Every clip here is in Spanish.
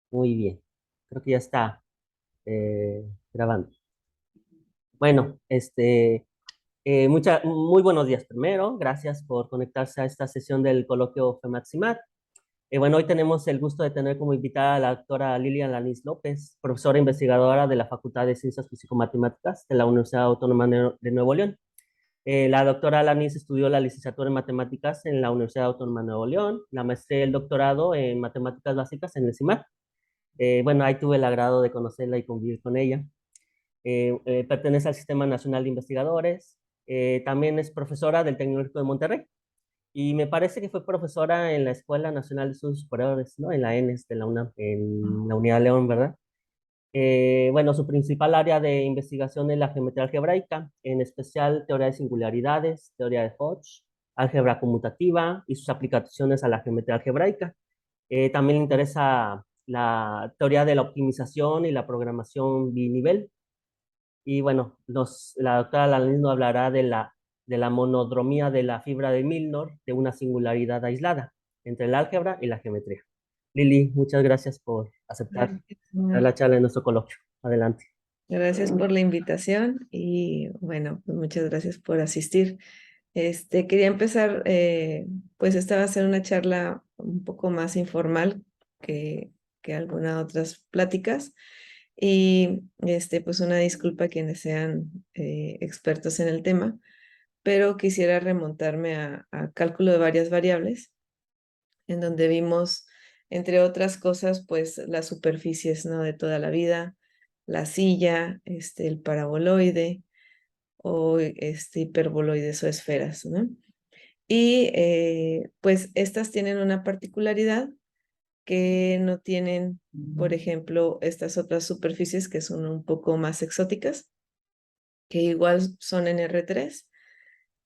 Muy bien, creo que ya está grabando. Bueno, muy buenos días primero. Gracias por conectarse a esta sesión del coloquio FEMAXIMAT. Bueno, hoy tenemos el gusto de tener como invitada a la doctora Lilian Lanís López, profesora investigadora de la Facultad de Ciencias Físico-Matemáticas de la Universidad Autónoma de Nuevo León. La doctora Lanís estudió la licenciatura en matemáticas en la Universidad Autónoma de Nuevo León, la maestría y el doctorado en matemáticas básicas en el CIMAT. Bueno, ahí tuve el agrado de conocerla y convivir con ella. Pertenece al Sistema Nacional de Investigadores. También es profesora del Tecnológico de Monterrey. Y me parece que fue profesora en la Escuela Nacional de Estudios Superiores, ¿no? En la ENES de la UNAM, en la Unidad León, ¿verdad? Bueno, su principal área de investigación es la geometría algebraica, en especial teoría de singularidades, teoría de Hodge, álgebra conmutativa y sus aplicaciones a la geometría algebraica. También le interesa la teoría de la optimización y la programación binivel. Y bueno, la doctora Lalín nos hablará de la monodromía de la fibra de Milnor, de una singularidad aislada entre el álgebra y la geometría. Lili, muchas gracias por aceptar Bueno, la charla en nuestro coloquio. Adelante. gracias por la invitación y bueno, pues muchas gracias por asistir. Quería empezar, pues esta va a ser una charla un poco más informal que algunas otras pláticas y pues una disculpa a quienes sean expertos en el tema, pero quisiera remontarme a cálculo de varias variables, en donde vimos, entre otras cosas, pues las superficies, ¿no? De toda la vida, la silla, el paraboloide o hiperboloides o esferas, ¿no? Y pues estas tienen una particularidad que no tienen, por ejemplo, estas otras superficies que son un poco más exóticas, que igual son en R3.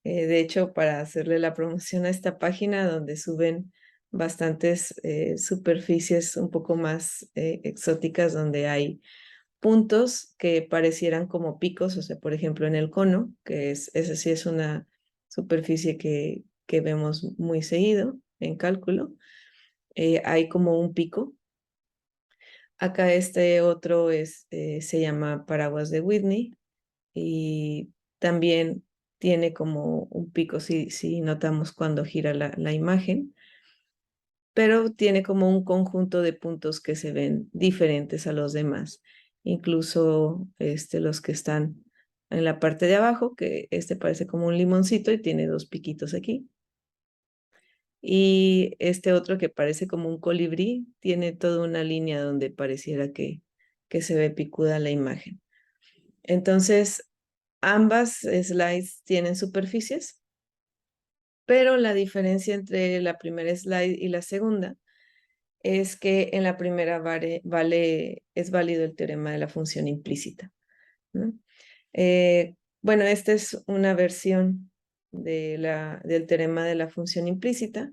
De hecho, para hacerle la promoción a esta página donde suben bastantes superficies un poco más exóticas, donde hay puntos que parecieran como picos, o sea, por ejemplo, en el cono, esa sí es una superficie que vemos muy seguido en cálculo, hay como un pico. Acá este otro se llama paraguas de Whitney y también tiene como un pico si notamos cuando gira la imagen, pero tiene como un conjunto de puntos que se ven diferentes a los demás, incluso los que están en la parte de abajo, que parece como un limoncito y tiene dos piquitos aquí. Y este otro que parece como un colibrí, tiene toda una línea donde pareciera que se ve picuda la imagen. Entonces, ambas slides tienen superficies, pero la diferencia entre la primera slide y la segunda es que en la primera es válido el teorema de la función implícita, ¿no? Bueno, esta es una versión del teorema de la función implícita.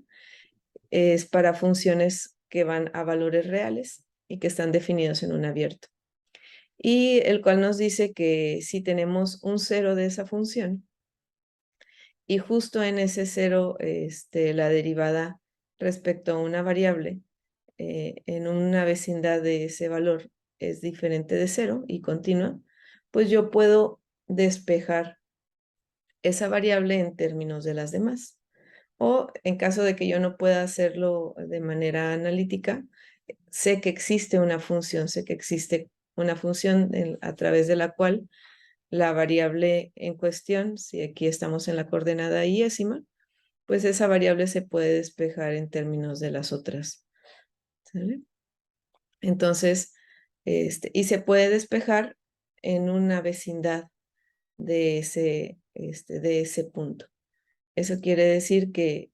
Es para funciones que van a valores reales y que están definidos en un abierto. Y el cual nos dice que si tenemos un cero de esa función y justo en ese cero la derivada respecto a una variable en una vecindad de ese valor es diferente de cero y continua, pues yo puedo despejar esa variable en términos de las demás. O en caso de que yo no pueda hacerlo de manera analítica, sé que existe una función, sé que existe una función a través de la cual la variable en cuestión, si aquí estamos en la coordenada iésima, pues esa variable se puede despejar en términos de las otras. ¿Sale? Entonces, y se puede despejar en una vecindad de ese punto. Eso quiere decir que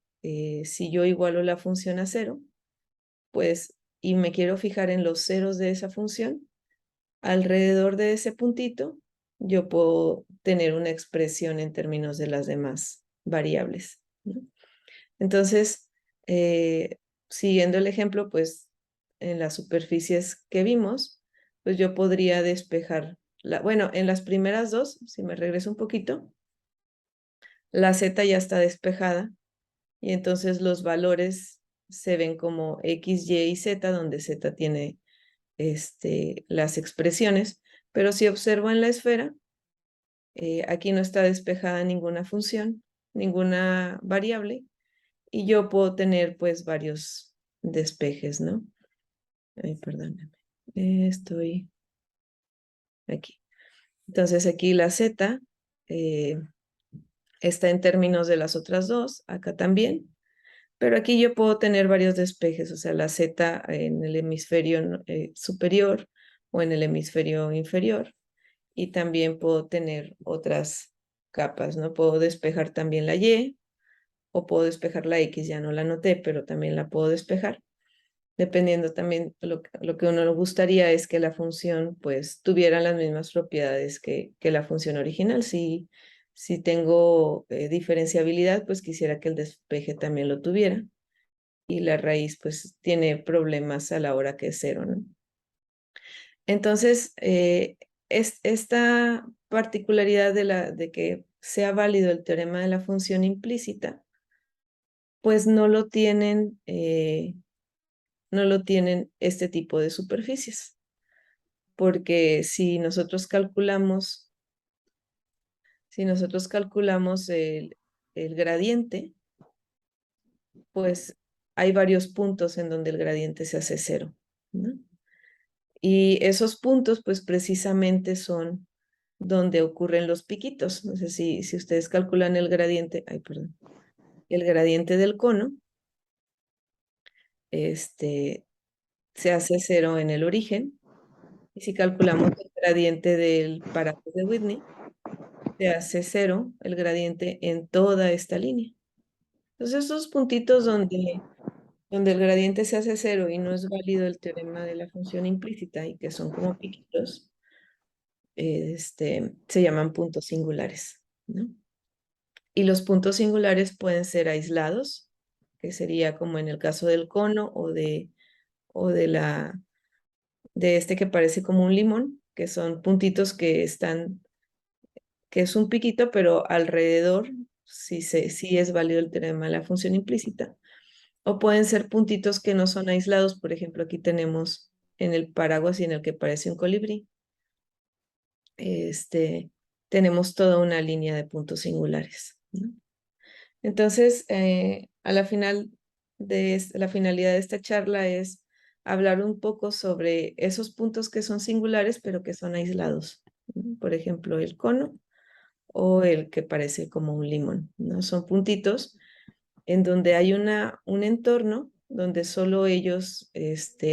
si yo igualo la función a cero, pues, y me quiero fijar en los ceros de esa función, alrededor de ese puntito, yo puedo tener una expresión en términos de las demás variables, ¿no? Entonces, siguiendo el ejemplo, pues en las superficies que vimos, pues yo podría despejar, bueno, en las primeras dos, si me regreso un poquito, la z ya está despejada y entonces los valores se ven como x, y y z, donde z tiene las expresiones, pero si observo en la esfera, aquí no está despejada ninguna función, ninguna variable, y yo puedo tener pues varios despejes, ¿no? Ay, perdóname. Estoy aquí. Entonces aquí la z eh, está en términos de las otras dos, acá también, pero aquí yo puedo tener varios despejes, o sea, la z en el hemisferio superior o en el hemisferio inferior, y también puedo tener otras capas, ¿no? Puedo despejar también la y, o puedo despejar la x, ya no la anoté, pero también la puedo despejar. Dependiendo también, lo que uno le gustaría es que la función pues tuviera las mismas propiedades que la función original. Si tengo diferenciabilidad, pues quisiera que el despeje también lo tuviera. Y la raíz pues tiene problemas a la hora que es cero, ¿no? Entonces, esta particularidad de que sea válido el teorema de la función implícita, pues no lo tienen este tipo de superficies, porque si nosotros calculamos el gradiente, pues hay varios puntos en donde el gradiente se hace cero, ¿no? Y esos puntos, pues precisamente son donde ocurren los piquitos. No sé si ustedes calculan el gradiente, ay, perdón, el gradiente del cono, se hace cero en el origen. Y si calculamos el gradiente del parásito de Whitney, se hace cero el gradiente en toda esta línea. Entonces, esos puntitos donde el gradiente se hace cero y no es válido el teorema de la función implícita y que son como piquitos, se llaman puntos singulares, ¿no? Y los puntos singulares pueden ser aislados, que sería como en el caso del cono o de este que parece como un limón, que son puntitos que es un piquito, pero alrededor sí es válido el teorema de la función implícita. O pueden ser puntitos que no son aislados, por ejemplo, aquí tenemos en el paraguas y en el que parece un colibrí, tenemos toda una línea de puntos singulares, ¿no? Entonces, a la la finalidad de esta charla es hablar un poco sobre esos puntos que son singulares, pero que son aislados, ¿no? Por ejemplo, el cono o el que parece como un limón, ¿no? Son puntitos en donde hay un entorno donde solo ellos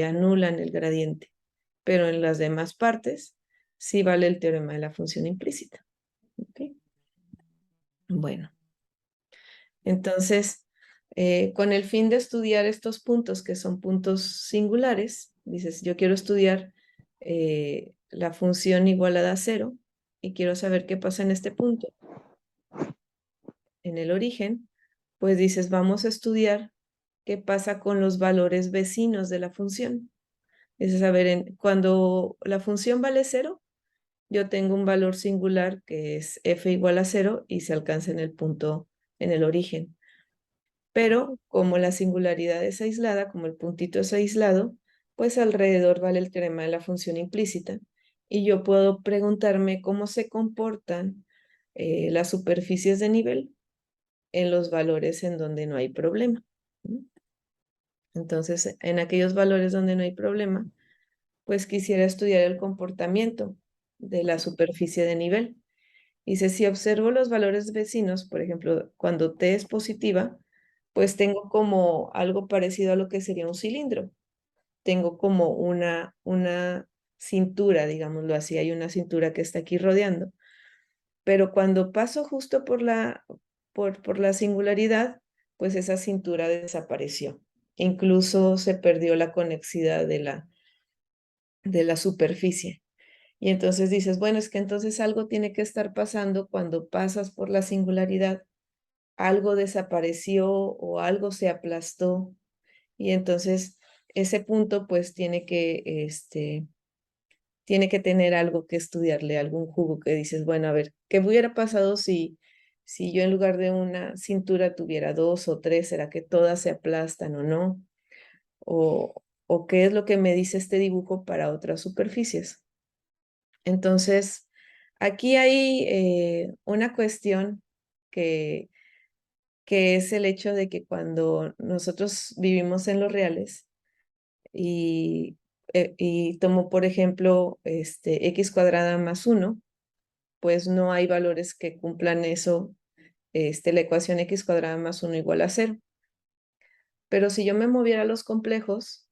anulan el gradiente, pero en las demás partes sí vale el teorema de la función implícita. ¿Ok? Bueno, entonces, con el fin de estudiar estos puntos que son puntos singulares, dices, yo quiero estudiar la función igualada a cero y quiero saber qué pasa en este punto, en el origen, pues dices, vamos a estudiar qué pasa con los valores vecinos de la función. Es saber, cuando la función vale cero, yo tengo un valor singular que es f igual a cero y se alcanza en el punto, en el origen. Pero como la singularidad es aislada, como el puntito es aislado, pues alrededor vale el teorema de la función implícita. Y yo puedo preguntarme cómo se comportan las superficies de nivel en los valores en donde no hay problema, ¿no? Entonces, en aquellos valores donde no hay problema, pues quisiera estudiar el comportamiento de la superficie de nivel. Dice, si observo los valores vecinos, por ejemplo, cuando t es positiva, pues tengo como algo parecido a lo que sería un cilindro. Tengo como una cintura, digámoslo así, hay una cintura que está aquí rodeando. Pero cuando paso justo por la singularidad, pues esa cintura desapareció. Incluso se perdió la conexidad de la superficie. Y entonces dices, bueno, es que entonces algo tiene que estar pasando cuando pasas por la singularidad. Algo desapareció o algo se aplastó. Y entonces ese punto pues tiene que tener algo que estudiarle, algún jugo que dices, bueno, a ver, ¿qué hubiera pasado si yo en lugar de una cintura tuviera dos o tres? ¿Será que todas se aplastan o no? o qué es lo que me dice este dibujo para otras superficies. Entonces, aquí hay una cuestión que, que es el hecho de que cuando nosotros vivimos en los reales y tomo, por ejemplo, x cuadrada más 1, pues no hay valores que cumplan eso, la ecuación x cuadrada más 1 igual a 0. Pero si yo me moviera a los complejos,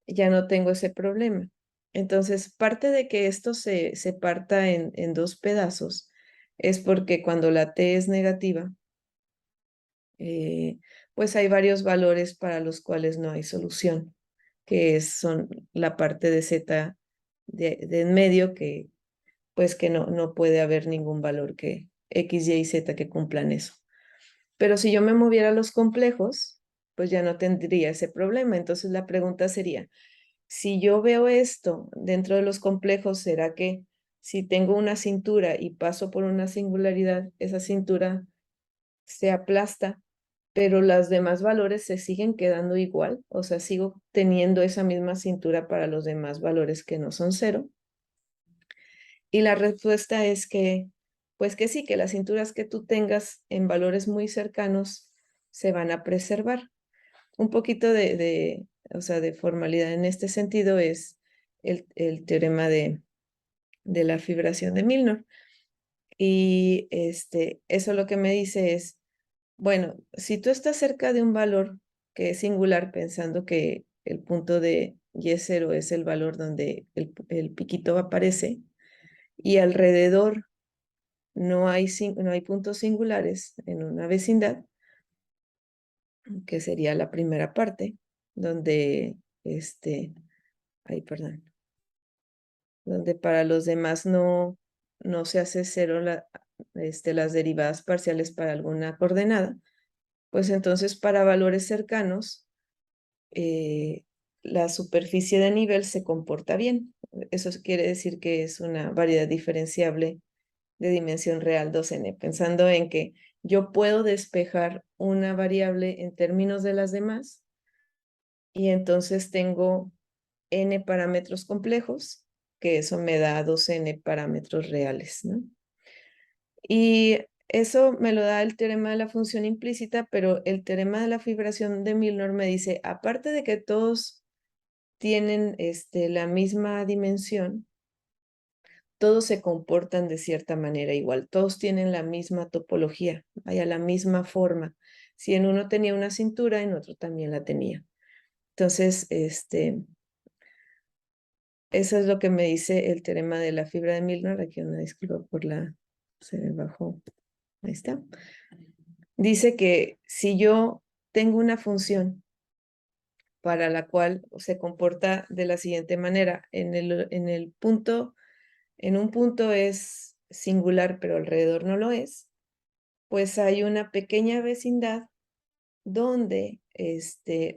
ya no tengo ese problema. Entonces, parte de que esto se parta en dos pedazos es porque cuando la t es negativa, pues hay varios valores para los cuales no hay solución, son la parte de z de en medio, que pues que no puede haber ningún valor que x, y y z que cumplan eso. Pero si yo me moviera a los complejos, pues ya no tendría ese problema. Entonces la pregunta sería, si yo veo esto dentro de los complejos, ¿será que si tengo una cintura y paso por una singularidad, esa cintura se aplasta, pero los demás valores se siguen quedando igual? O sea, sigo teniendo esa misma cintura para los demás valores que no son 0. Y la respuesta es que, pues que sí, que las cinturas que tú tengas en valores muy cercanos se van a preservar. Un poquito o sea, de formalidad en este sentido es el teorema de la fibración de Milnor. Y eso lo que me dice es, bueno, si tú estás cerca de un valor que es singular, pensando que el punto de y0 es el valor donde el piquito aparece, y alrededor no hay puntos singulares en una vecindad, que sería la primera parte, donde, ay, perdón, donde para los demás no se hace 0 las derivadas parciales para alguna coordenada, pues entonces para valores cercanos, eh, la superficie de nivel se comporta bien. Eso quiere decir que es una variedad diferenciable de dimensión real 2n, pensando en que yo puedo despejar una variable en términos de las demás y entonces tengo n parámetros complejos, que eso me da 2n parámetros reales, ¿no? Y eso me lo da el teorema de la función implícita, pero el teorema de la fibración de Milnor me dice, aparte de que todos tienen la misma dimensión, todos se comportan de cierta manera igual, todos tienen la misma topología, vaya, la misma forma. Si en uno tenía una cintura, en otro también la tenía. Entonces, eso es lo que me dice el teorema de la fibra de Milnor. Aquí una disculpa se me bajó, ahí está. Dice que si yo tengo una función para la cual se comporta de la siguiente manera, en un punto es singular, pero alrededor no lo es, pues hay una pequeña vecindad donde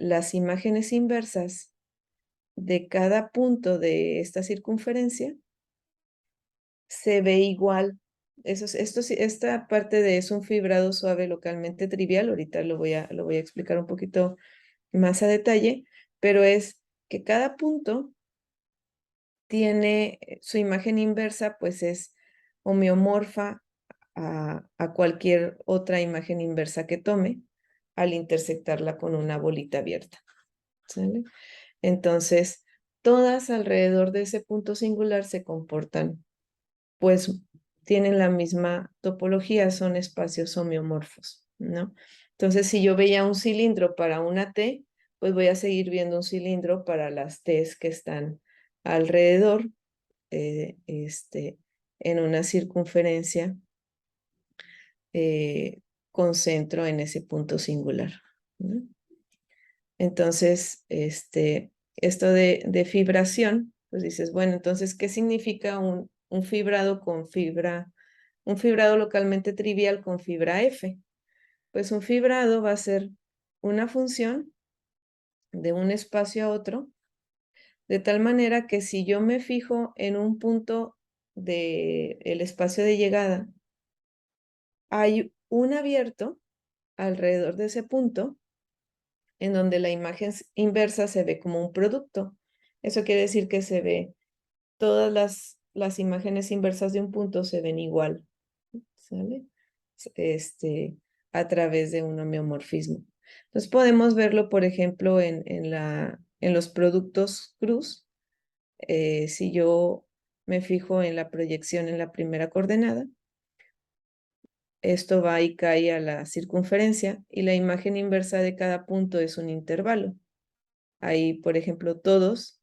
las imágenes inversas de cada punto de esta circunferencia se ve igual. Esta parte de es un fibrado suave localmente trivial, ahorita lo voy a explicar un poquito más a detalle, pero es que cada punto tiene su imagen inversa, pues es homeomorfa a cualquier otra imagen inversa que tome al intersectarla con una bolita abierta. ¿Sale? Entonces, todas alrededor de ese punto singular se comportan, pues tienen la misma topología, son espacios homeomorfos, ¿no? Entonces, si yo veía un cilindro para una T, pues voy a seguir viendo un cilindro para las T's que están alrededor, eh, este, en una circunferencia con centro en ese punto singular, ¿no? Entonces, esto de fibración, pues dices, bueno, entonces, ¿qué significa un fibrado un fibrado localmente trivial con fibra F? Pues un fibrado va a ser una función de un espacio a otro, de tal manera que si yo me fijo en un punto del espacio de llegada, hay un abierto alrededor de ese punto en donde la imagen inversa se ve como un producto. Eso quiere decir que se ve, todas las imágenes inversas de un punto se ven igual, ¿sale? Este, a través de un homeomorfismo. Entonces podemos verlo, por ejemplo, en los productos cruz. Si yo me fijo en la proyección en la primera coordenada, esto va y cae a la circunferencia y la imagen inversa de cada punto es un intervalo. Ahí, por ejemplo, todos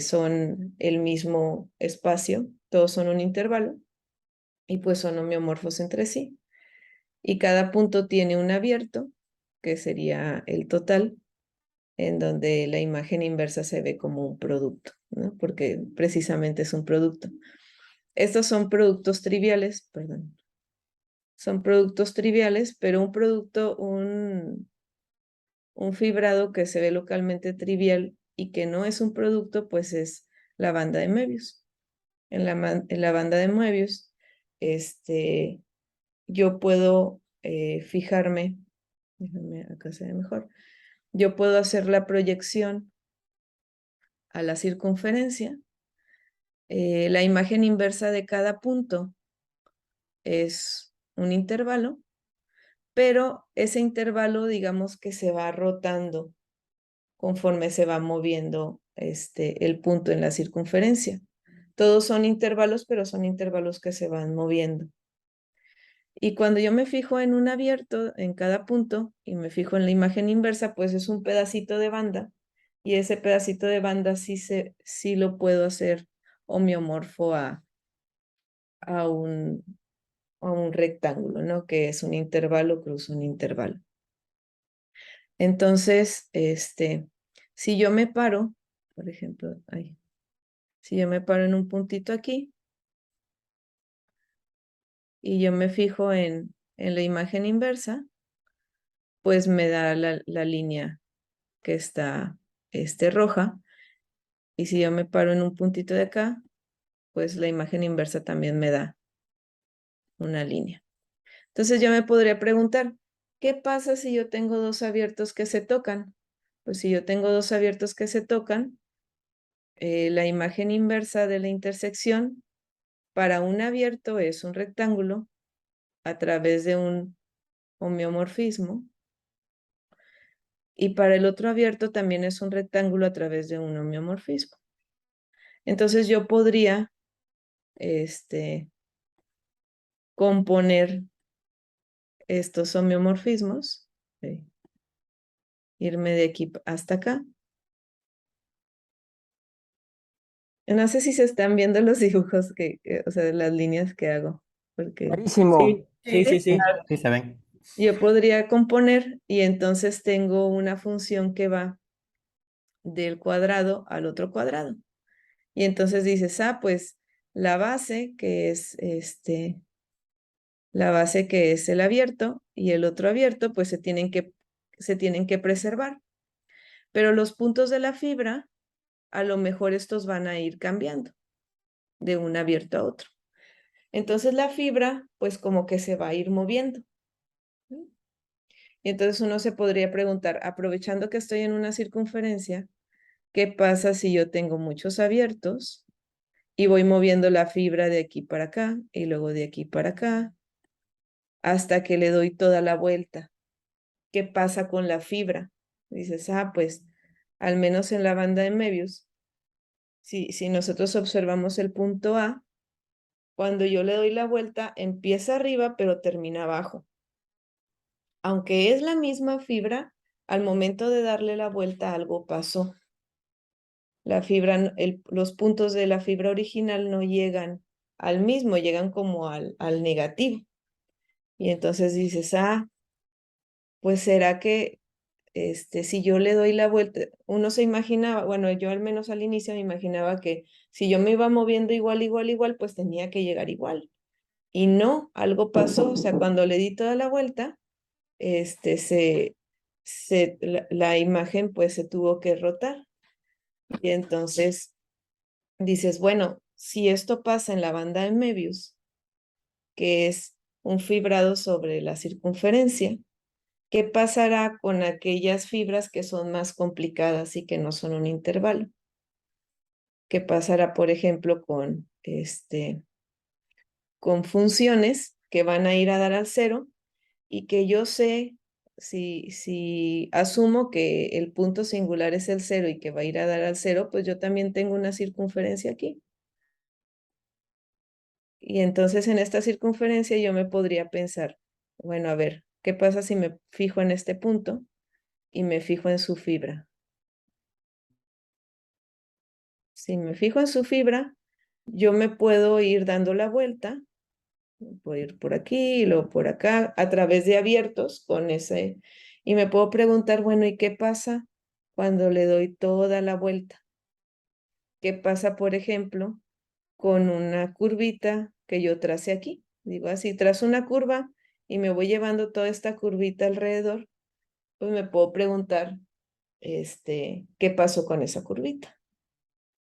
son el mismo espacio, todos son un intervalo y pues son homeomorfos entre sí. Y cada punto tiene un abierto, que sería el total, en donde la imagen inversa se ve como un producto, ¿no? Porque precisamente es un producto. Estos son productos triviales, perdón. Son productos triviales, pero un producto, un fibrado que se ve localmente trivial y que no es un producto, pues es la banda de Möbius. En la banda de Möbius, yo puedo fijarme, déjame acá se ve mejor, yo puedo hacer la proyección a la circunferencia. La imagen inversa de cada punto es un intervalo, pero ese intervalo, digamos que se va rotando conforme se va moviendo el punto en la circunferencia. Todos son intervalos, pero son intervalos que se van moviendo. Y cuando yo me fijo en un abierto en cada punto y me fijo en la imagen inversa, pues es un pedacito de banda. Y ese pedacito de banda sí lo puedo hacer homeomorfo a un, a un rectángulo, ¿no? Que es un intervalo cruz un intervalo. Entonces, si yo me paro, por ejemplo, si yo me paro en un puntito aquí y yo me fijo en la imagen inversa, pues me da la línea que está roja. Y si yo me paro en un puntito de acá, pues la imagen inversa también me da una línea. Entonces yo me podría preguntar, ¿qué pasa si yo tengo dos abiertos que se tocan? Pues si yo tengo dos abiertos que se tocan, la imagen inversa de la intersección para un abierto es un rectángulo a través de un homeomorfismo y para el otro abierto también es un rectángulo a través de un homeomorfismo. Entonces yo podría componer estos homeomorfismos, irme de aquí hasta acá. No sé si se están viendo los dibujos o sea, las líneas que hago, porque Clarísimo. Sí, sí, sí, ¿sí? sí. Sí, se ven. Yo podría componer y entonces tengo una función que va del cuadrado al otro cuadrado. Y entonces dices, pues la base que es la base que es el abierto y el otro abierto, pues se tienen que preservar. Pero los puntos de la fibra, a lo mejor estos van a ir cambiando de un abierto a otro. Entonces la fibra, pues como que se va a ir moviendo. Y entonces uno se podría preguntar, aprovechando que estoy en una circunferencia, ¿qué pasa si yo tengo muchos abiertos y voy moviendo la fibra de aquí para acá y luego de aquí para acá hasta que le doy toda la vuelta? ¿Qué pasa con la fibra? Dices, pues al menos en la banda de Möbius, si nosotros observamos el punto A, cuando yo le doy la vuelta, empieza arriba, pero termina abajo. Aunque es la misma fibra, al momento de darle la vuelta algo pasó. La fibra, los puntos de la fibra original no llegan al mismo, llegan como al negativo. Y entonces dices, pues será que si yo le doy la vuelta, uno se imaginaba, bueno, yo al menos al inicio me imaginaba que si yo me iba moviendo igual, igual, igual, pues tenía que llegar igual. Y no, algo pasó, o sea, cuando le di toda la vuelta, la imagen pues se tuvo que rotar. Y entonces dices, bueno, si esto pasa en la banda de Möbius, que es un fibrado sobre la circunferencia, ¿qué pasará con aquellas fibras que son más complicadas y que no son un intervalo? ¿Qué pasará, por ejemplo, con funciones que van a ir a dar al cero y que yo sé, si asumo que el punto singular es el cero y que va a ir a dar al cero, pues yo también tengo una circunferencia aquí. Y entonces en esta circunferencia yo me podría pensar, bueno, a ver, ¿qué pasa si me fijo en este punto y me fijo en su fibra? Si me fijo en su fibra, yo me puedo ir dando la vuelta, puedo ir por aquí y luego por acá, a través de abiertos con ese, y me puedo preguntar, bueno, ¿y qué pasa cuando le doy toda la vuelta? ¿Qué pasa, por ejemplo, con una curvita que yo trace aquí? Digo así, trazo una curva y me voy llevando toda esta curvita alrededor, pues me puedo preguntar, ¿qué pasó con esa curvita?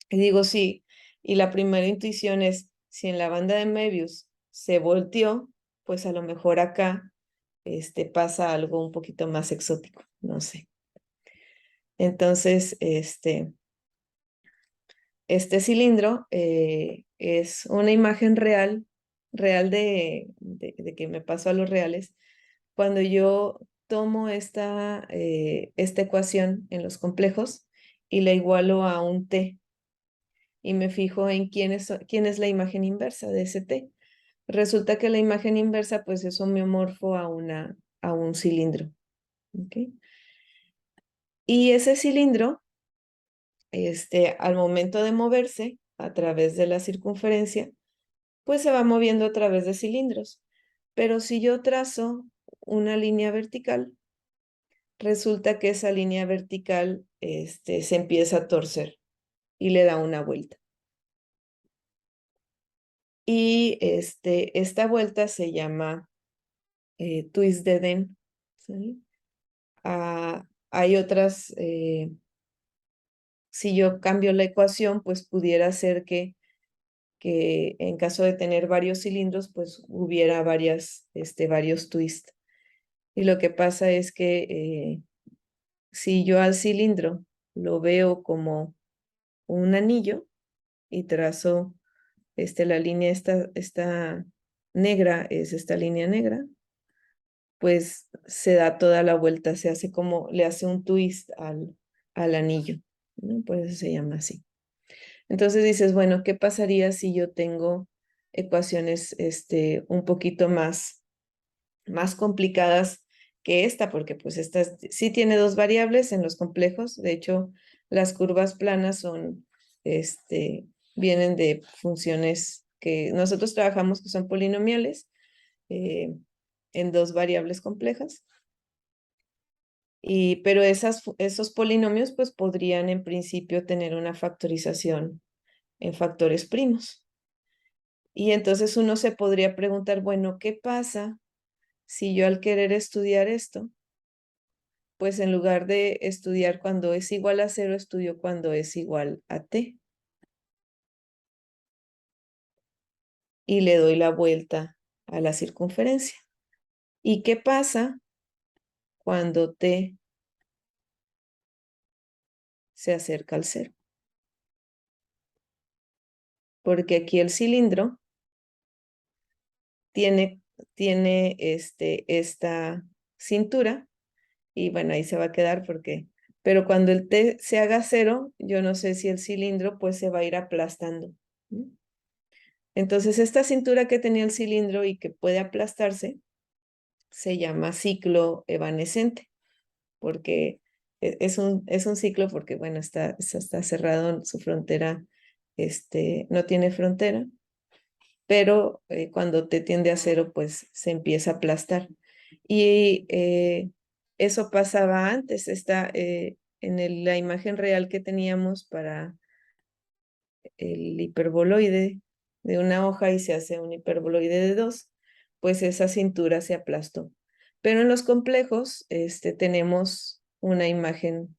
Y digo, sí, y la primera intuición es, si en la banda de Möbius se volteó, pues a lo mejor acá pasa algo un poquito más exótico, no sé. Entonces, este cilindro es una imagen real, real de que me pasó a los reales. Cuando yo tomo esta ecuación en los complejos y la igualo a un t y me fijo en quién es la imagen inversa de ese t. Resulta que la imagen inversa pues es homeomorfo a un cilindro. ¿Okay? Y ese cilindro, al momento de moverse a través de la circunferencia, pues se va moviendo a través de cilindros. Pero si yo trazo una línea vertical, resulta que esa línea vertical se empieza a torcer y le da una vuelta. Y esta vuelta se llama twist de Den. ¿Sí? Hay otras, si yo cambio la ecuación, pues pudiera ser que en caso de tener varios cilindros, pues hubiera varios twists. Y lo que pasa es que si yo al cilindro lo veo como un anillo y trazo la línea esta negra, es esta línea negra, pues se da toda la vuelta, se hace como, le hace un twist al anillo, ¿no? Por eso se llama así. Entonces dices, bueno, ¿qué pasaría si yo tengo ecuaciones un poquito más complicadas que esta? Porque pues esta sí tiene dos variables en los complejos. De hecho, las curvas planas vienen de funciones que nosotros trabajamos que son polinomiales eh, en dos variables complejas. Pero esos polinomios pues podrían en principio tener una factorización en factores primos. Y entonces uno se podría preguntar, bueno, ¿qué pasa si yo al querer estudiar esto, pues en lugar de estudiar cuando es igual a 0, estudio cuando es igual a t? Y le doy la vuelta a la circunferencia. ¿Y qué pasa cuando t se acerca al 0? Porque aquí el cilindro tiene esta cintura y bueno, ahí se va a quedar pero cuando el t se haga 0, yo no sé si el cilindro pues se va a ir aplastando. Entonces esta cintura que tenía el cilindro y que puede aplastarse se llama ciclo evanescente, porque es un ciclo porque bueno, está cerrado en su frontera, no tiene frontera, pero cuando t tiende a 0 pues se empieza a aplastar. Y eso pasaba antes, en la imagen real que teníamos para el hiperboloide de una hoja y se hace un hiperboloide de 2, pues esa cintura se aplastó. Pero en los complejos tenemos una imagen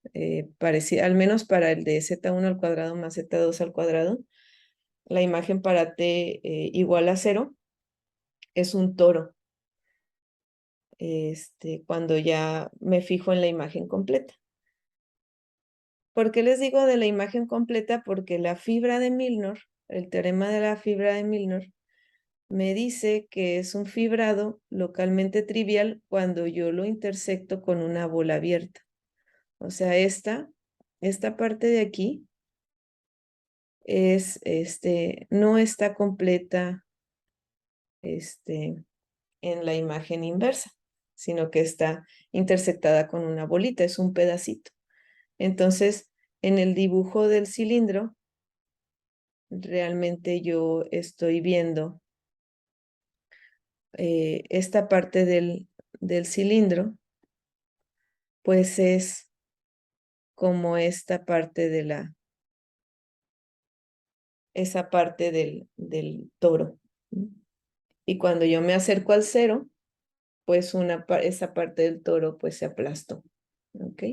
parecida, al menos para el de z1 al cuadrado más z2 al cuadrado, la imagen para t igual a 0 es un toro. cuando ya me fijo en la imagen completa. ¿Por qué les digo de la imagen completa? Porque la fibra de Milnor, el teorema de la fibra de Milnor, me dice que es un fibrado localmente trivial cuando yo lo intersecto con una bola abierta. O sea, esta parte de aquí es, no está completa, en la imagen inversa, sino que está intersectada con una bolita, es un pedacito. Entonces, en el dibujo del cilindro, realmente yo estoy viendo esta parte del cilindro, pues es como esta parte esa parte del toro. Y cuando yo me acerco al cero, pues esa parte del toro pues se aplastó. ¿Ok?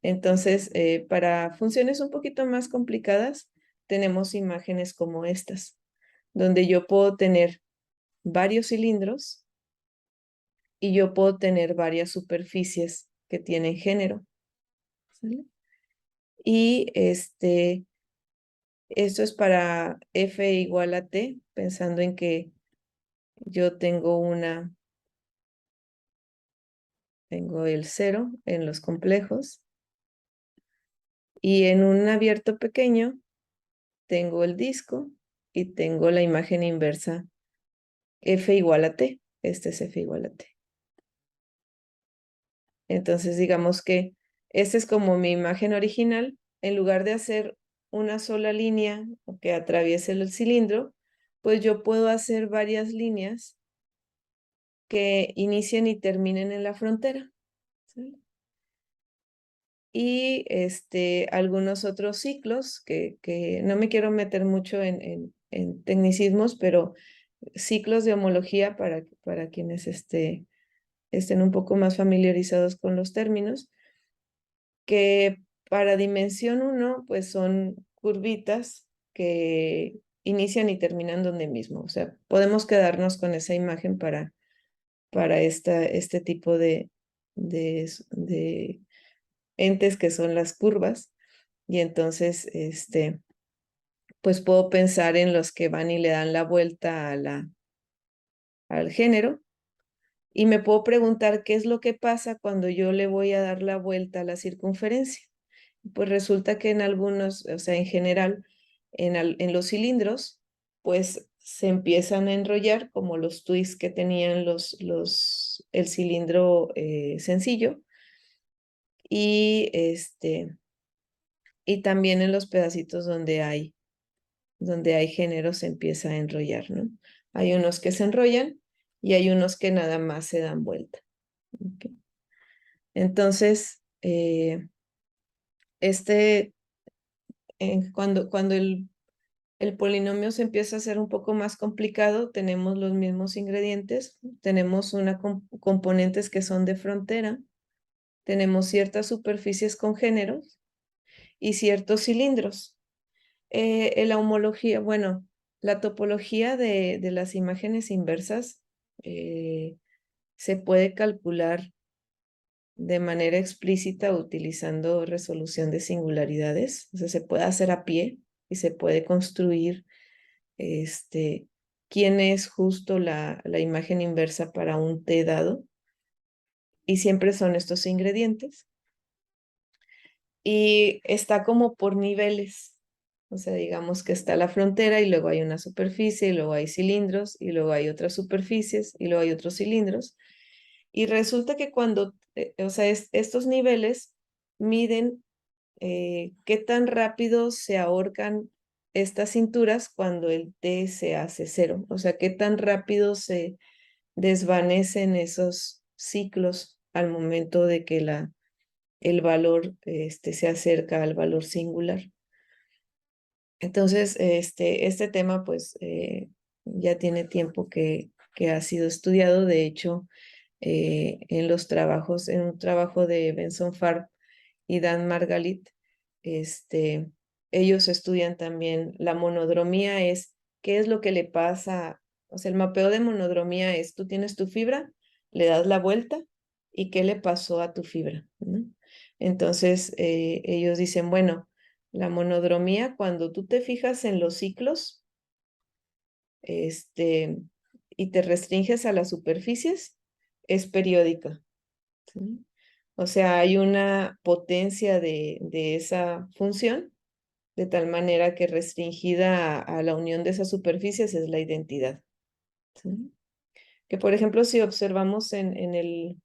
Entonces, para funciones un poquito más complicadas, tenemos imágenes como estas, donde yo puedo tener varios cilindros y yo puedo tener varias superficies que tienen género. ¿Sale? Y esto es para F igual a T, pensando en que yo tengo el cero en los complejos y en un abierto pequeño tengo el disco y tengo la imagen inversa F igual a T. Este es F igual a T. Entonces, digamos que esta es como mi imagen original. En lugar de hacer una sola línea que atraviese el cilindro, pues yo puedo hacer varias líneas que inicien y terminen en la frontera. ¿Sí? Y algunos otros ciclos que no me quiero meter mucho en tecnicismos, pero ciclos de homología para quienes estén un poco más familiarizados con los términos, que para dimensión 1, pues son curvitas que inician y terminan donde mismo. O sea, podemos quedarnos con esa imagen para este tipo de entes que son las curvas. Y entonces, pues puedo pensar en los que van y le dan la vuelta al género. Y me puedo preguntar qué es lo que pasa cuando yo le voy a dar la vuelta a la circunferencia. Pues resulta que en algunos, o sea, en general, en los cilindros, pues se empiezan a enrollar como los twists que tenían el cilindro sencillo. Y, y también en los pedacitos donde hay género se empieza a enrollar, ¿no? Hay unos que se enrollan y hay unos que nada más se dan vuelta. ¿Okay? Entonces, cuando el polinomio se empieza a hacer un poco más complicado, tenemos los mismos ingredientes, tenemos componentes que son de frontera, tenemos ciertas superficies con géneros y ciertos cilindros. La homología, bueno, la topología de las imágenes inversas se puede calcular de manera explícita utilizando resolución de singularidades. O sea, se puede hacer a pie y se puede construir quién es justo la imagen inversa para un T dado. Y siempre son estos ingredientes. Y está como por niveles. O sea, digamos que está la frontera y luego hay una superficie y luego hay cilindros y luego hay otras superficies y luego hay otros cilindros. Y resulta que o sea, estos niveles miden qué tan rápido se ahorcan estas cinturas cuando el T se hace cero. O sea, qué tan rápido se desvanecen esos ciclos al momento de que el valor se acerca al valor singular. Entonces, este tema pues ya tiene tiempo que ha sido estudiado. De hecho, en un trabajo de Benson Farb y Dan Margalit, ellos estudian también la monodromía, es qué es lo que le pasa, o sea, el mapeo de monodromía es, tú tienes tu fibra le das la vuelta y qué le pasó a tu fibra, ¿no? Entonces, ellos dicen, bueno, la monodromía, cuando tú te fijas en los ciclos, y te restringes a las superficies, es periódica, ¿sí? O sea, hay una potencia de esa función, de tal manera que restringida a la unión de esas superficies es la identidad, ¿sí? Que por ejemplo, si observamos en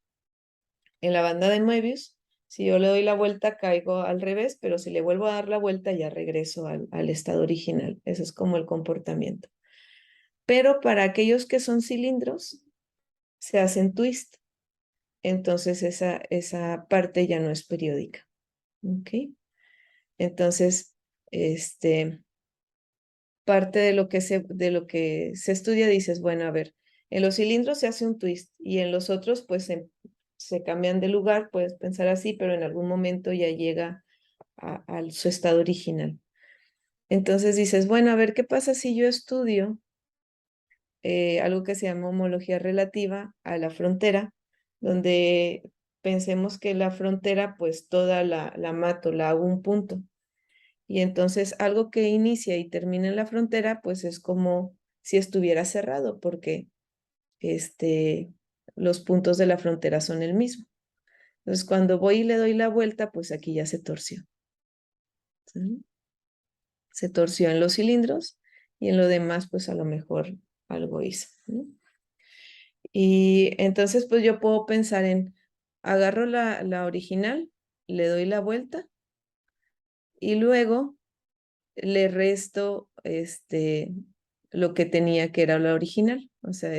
la banda de Möbius, si yo le doy la vuelta, caigo al revés, pero si le vuelvo a dar la vuelta, ya regreso al estado original. Ese es como el comportamiento. Pero para aquellos que son cilindros, se hacen twist. Entonces esa parte ya no es periódica. ¿Ok? Entonces, parte de lo que se estudia, dices, bueno, a ver, en los cilindros se hace un twist y en los otros pues se cambian de lugar, puedes pensar así, pero en algún momento ya llega a su estado original. Entonces dices, bueno, a ver, ¿qué pasa si yo estudio algo que se llama homología relativa a la frontera, donde pensemos que la frontera pues toda la mato, la hago un punto? Y entonces algo que inicia y termina en la frontera, pues es como si estuviera cerrado, porque los puntos de la frontera son el mismo. Entonces cuando voy y le doy la vuelta, pues aquí ya se torció, ¿sí? Se torció en los cilindros y en lo demás, pues a lo mejor algo hizo, ¿no? Y entonces, pues yo puedo pensar en, agarro la original, le doy la vuelta y luego le resto lo que tenía que era la original. O sea,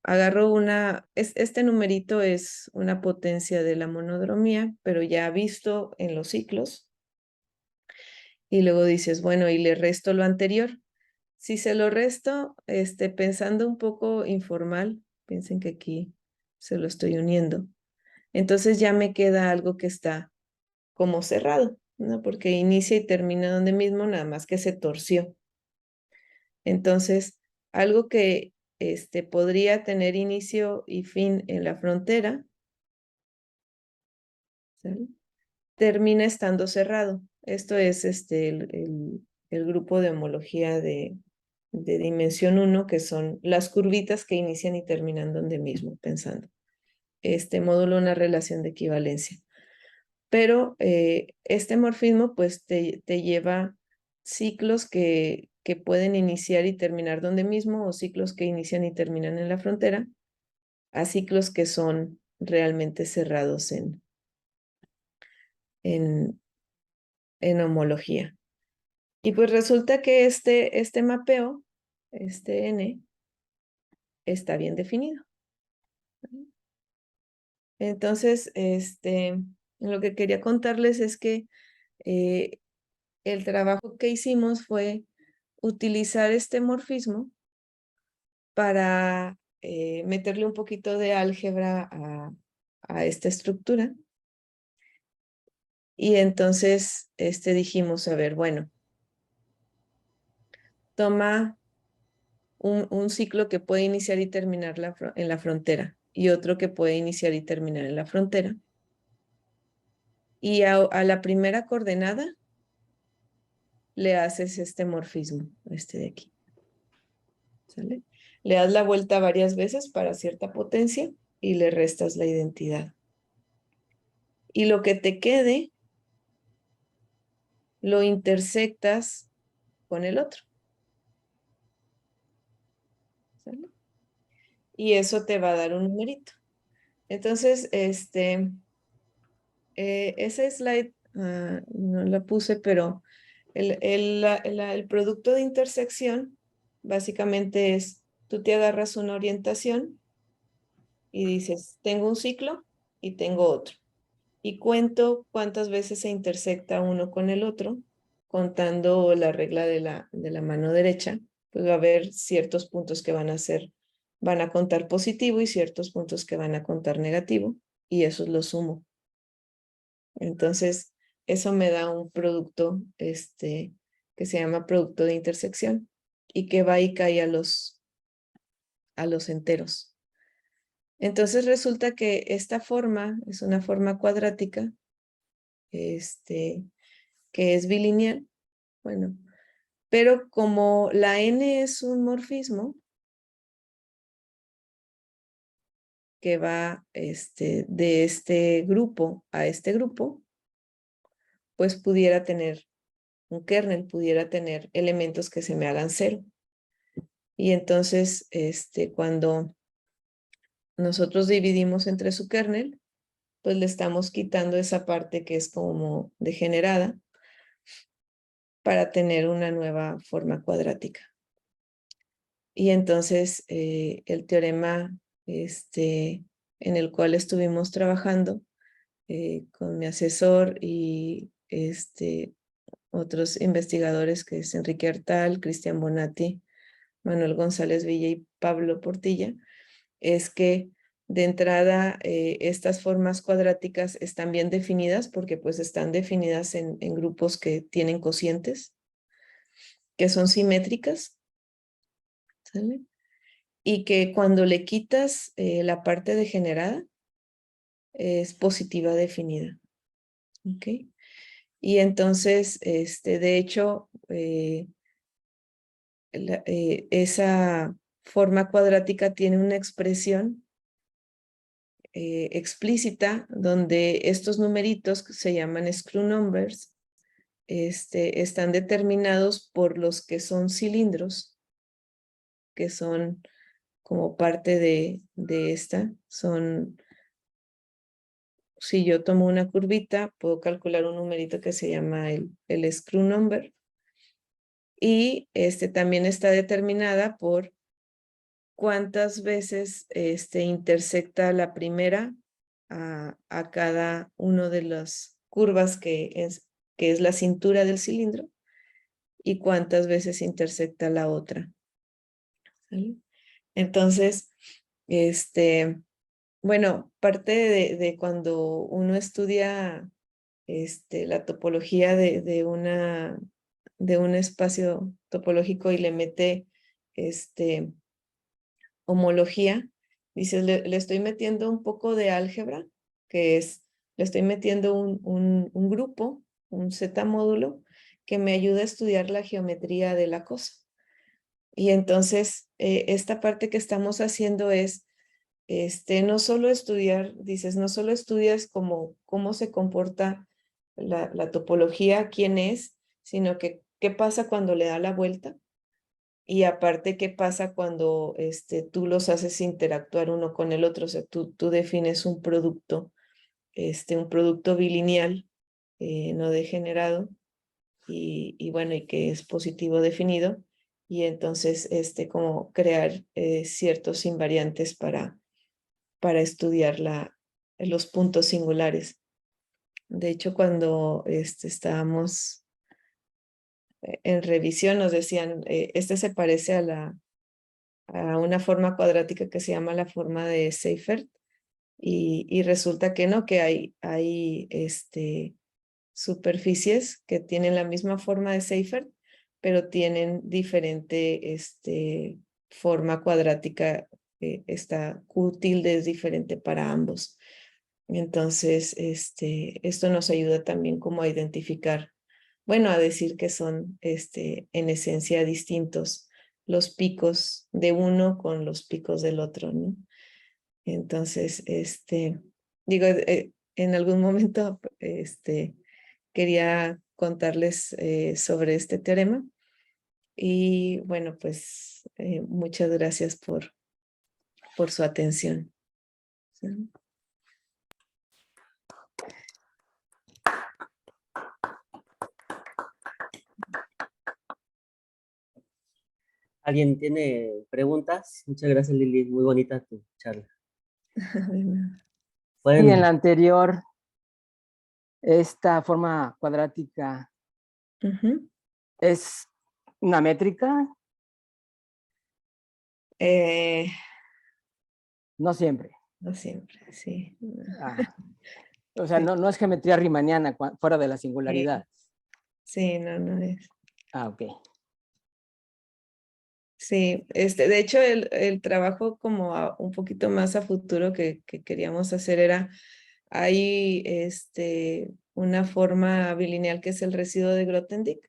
agarro este numerito es una potencia de la monodromía, pero ya visto en los ciclos. Y luego dices, bueno, y le resto lo anterior. Si se lo resto, pensando un poco informal, piensen que aquí se lo estoy uniendo. Entonces ya me queda algo que está como cerrado, ¿no? Porque inicia y termina donde mismo, nada más que se torció. Entonces, algo que podría tener inicio y fin en la frontera, ¿sale? Termina estando cerrado. Esto es el grupo de homología de dimensión 1, que son las curvitas que inician y terminan donde mismo, pensando. Este módulo, una relación de equivalencia. Pero este morfismo pues te lleva ciclos que pueden iniciar y terminar donde mismo, o ciclos que inician y terminan en la frontera, a ciclos que son realmente cerrados en, en homología. Y pues resulta que este mapeo, este N, está bien definido. Entonces, lo que quería contarles es que el trabajo que hicimos fue utilizar este morfismo para meterle un poquito de álgebra a esta estructura. Y entonces dijimos, a ver, bueno, toma un ciclo que puede iniciar y terminar en la frontera y otro que puede iniciar y terminar en la frontera. Y a la primera coordenada le haces este morfismo, de aquí. ¿Sale? Le das la vuelta varias veces para cierta potencia y le restas la identidad. Y lo que te quede, lo intersectas con el otro. ¿Sale? Y eso te va a dar un numerito. Entonces, esa slide no la puse, pero el producto de intersección básicamente es, tú te agarras una orientación y dices, tengo un ciclo y tengo otro. Y cuento cuántas veces se intersecta uno con el otro, contando la regla de la mano derecha, pues va a haber ciertos puntos que van a contar positivo y ciertos puntos que van a contar negativo, y esos los sumo. Entonces, eso me da un producto, que se llama producto de intersección y que va y cae a los enteros. Entonces resulta que esta forma es una forma cuadrática, que es bilineal. Bueno, pero como la n es un morfismo que va de este grupo a este grupo, pues pudiera tener un kernel, pudiera tener elementos que se me hagan cero. Y entonces, cuando nosotros dividimos entre su kernel, pues le estamos quitando esa parte que es como degenerada para tener una nueva forma cuadrática. Y entonces el teorema en el cual estuvimos trabajando con mi asesor y otros investigadores, que es Enrique Artal, Cristian Bonatti, Manuel González Villa y Pablo Portilla, es que de entrada estas formas cuadráticas están bien definidas porque pues están definidas en grupos que tienen cocientes, que son simétricas, ¿sale? Y que cuando le quitas la parte degenerada es positiva definida, ¿ok? Y entonces, de hecho, esa forma cuadrática tiene una expresión explícita donde estos numeritos que se llaman screw numbers están determinados por los que son cilindros, que son como parte de esta. Si yo tomo una curvita, puedo calcular un numerito que se llama el screw number. Y también está determinada por cuántas veces intersecta la primera a cada uno de las curvas que es la cintura del cilindro y cuántas veces intersecta la otra. ¿Sale? Entonces, bueno, parte de cuando uno estudia la topología de un espacio topológico y le mete homología, dices, le estoy metiendo un poco de álgebra, que es, le estoy metiendo un grupo, un Z módulo, que me ayuda a estudiar la geometría de la cosa. Y entonces, esta parte que estamos haciendo es, no solo estudiar, dices, no solo estudias cómo se comporta la topología, quién es, sino que qué pasa cuando le da la vuelta. Y aparte, ¿qué pasa cuando tú los haces interactuar uno con el otro? O sea, tú defines un producto bilineal, no degenerado, y bueno, y que es positivo definido, y entonces como crear ciertos invariantes para estudiar los puntos singulares. De hecho, cuando estábamos en revisión, nos decían, se parece a una forma cuadrática que se llama la forma de Seifert, y resulta que no, que hay superficies que tienen la misma forma de Seifert, pero tienen diferente forma cuadrática. Esta Q tilde es diferente para ambos. Entonces, esto nos ayuda también como a identificar, bueno, a decir que son en esencia distintos los picos de uno con los picos del otro, ¿no? Entonces, digo, en algún momento quería contarles sobre este teorema, y bueno, pues muchas gracias por su atención. ¿Sí? ¿Alguien tiene preguntas? Muchas gracias, Lili. Muy bonita tu charla. Y en Pueden, la anterior, esta forma cuadrática es una métrica, no siempre. No siempre, sí. Ah, o sea, Sí, no es geometría riemanniana fuera de la singularidad. sí, no es. Ah, ok. Sí, de hecho el trabajo como un poquito más a futuro que queríamos hacer era, hay una forma bilineal que es el residuo de Grothendieck,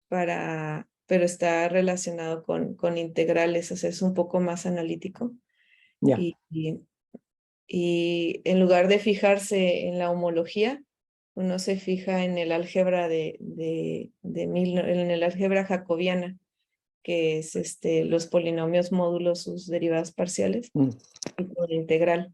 pero está relacionado con integrales, o sea, es un poco más analítico. Ya. Y en lugar de fijarse en la homología, uno se fija en el álgebra en el álgebra jacobiana, que es los polinomios módulos, sus derivadas parciales, Mm. y con integral.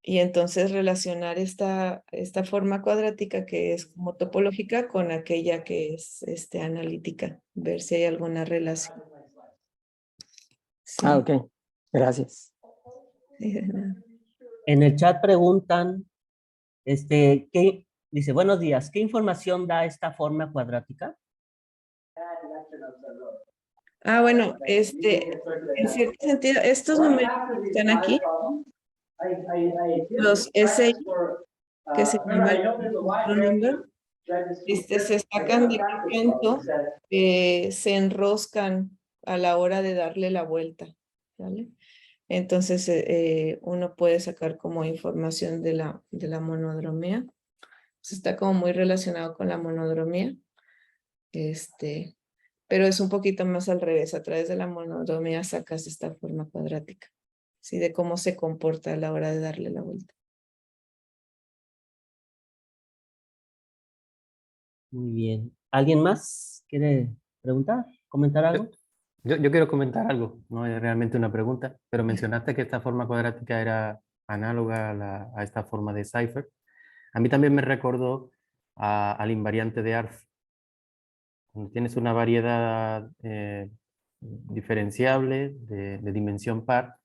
Y entonces relacionar esta forma cuadrática que es como topológica con aquella que es analítica, ver si hay alguna relación. Sí. Ah, ok. Gracias. En el chat preguntan, dice, buenos días, ¿qué información da esta forma cuadrática? Bueno, en cierto sentido, estos números que están aquí, los SI, que se llaman number, se sacan de qué punto se enroscan a la hora de darle la vuelta, ¿vale? Entonces, uno puede sacar como información de la monodromía. Pues está como muy relacionado con la monodromía. Pero es un poquito más al revés. A través de la monodromía sacas esta forma cuadrática, ¿sí? De cómo se comporta a la hora de darle la vuelta. Muy bien. ¿Alguien más quiere preguntar, comentar algo? Yo quiero comentar algo, no es realmente una pregunta, pero mencionaste que esta forma cuadrática era análoga a esta forma de Cypher. A mí también me recordó al invariante de ARF. Cuando tienes una variedad diferenciable de dimensión par,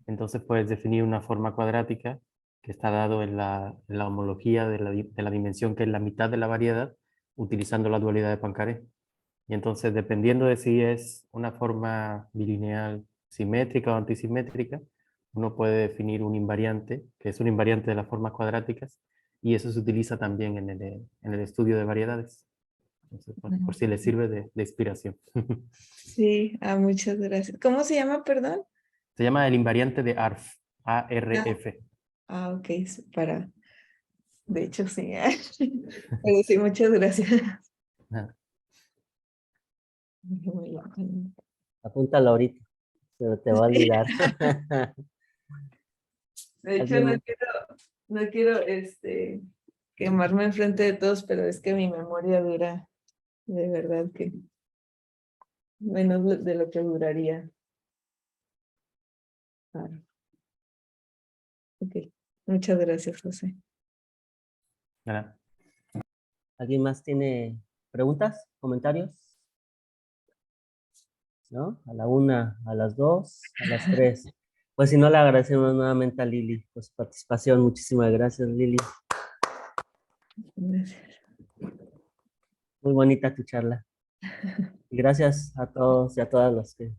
entonces puedes definir una forma cuadrática que está dado en la homología de la dimensión que es la mitad de la variedad, utilizando la dualidad de Poincaré. Y entonces, dependiendo de si es una forma bilineal simétrica o antisimétrica, uno puede definir un invariante, que es un invariante de las formas cuadráticas, y eso se utiliza también en el estudio de variedades. Entonces, bueno, por si les sirve de inspiración. Sí, muchas gracias. ¿Cómo se llama, perdón? Se llama el invariante de ARF, A-R-F. Ok, de hecho sí. Pero sí, muchas gracias. Nada. Apúntalo ahorita, se te va a olvidar. De hecho, ¿Alguien más? no quiero quemarme enfrente de todos, pero es que mi memoria dura de verdad que menos de lo que duraría. Claro. Ok, muchas gracias, José. Nada. ¿Alguien más tiene preguntas, comentarios? ¿No? A la 1, a las 2, a las 3. Pues si no, le agradecemos nuevamente a Lili por su participación. Muchísimas gracias, Lili. Gracias. Muy bonita tu charla. Y gracias a todos y a todas los que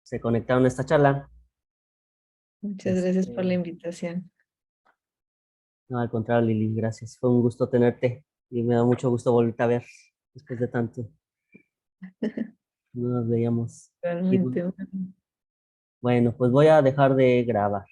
se conectaron a esta charla. Muchas gracias por la invitación. No, al contrario, Lili, gracias. Fue un gusto tenerte y me da mucho gusto volverte a ver después de tanto. No nos veíamos. Y Realmente. bueno, pues voy a dejar de grabar.